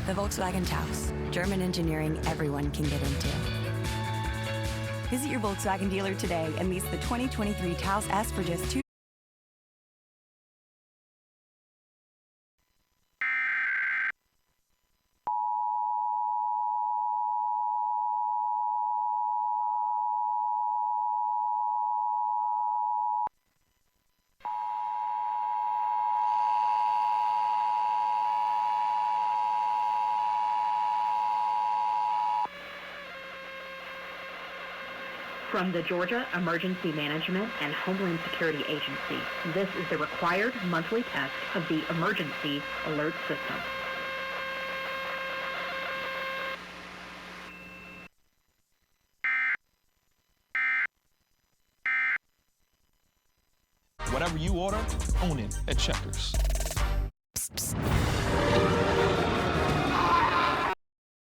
The Volkswagen Taos. German engineering everyone can get into. Visit your Volkswagen dealer today and lease the 2023 Taos S for just $2. From the Georgia Emergency Management and Homeland Security Agency, this is the required monthly test of the Emergency Alert System. Whatever you order, own it at Checkers.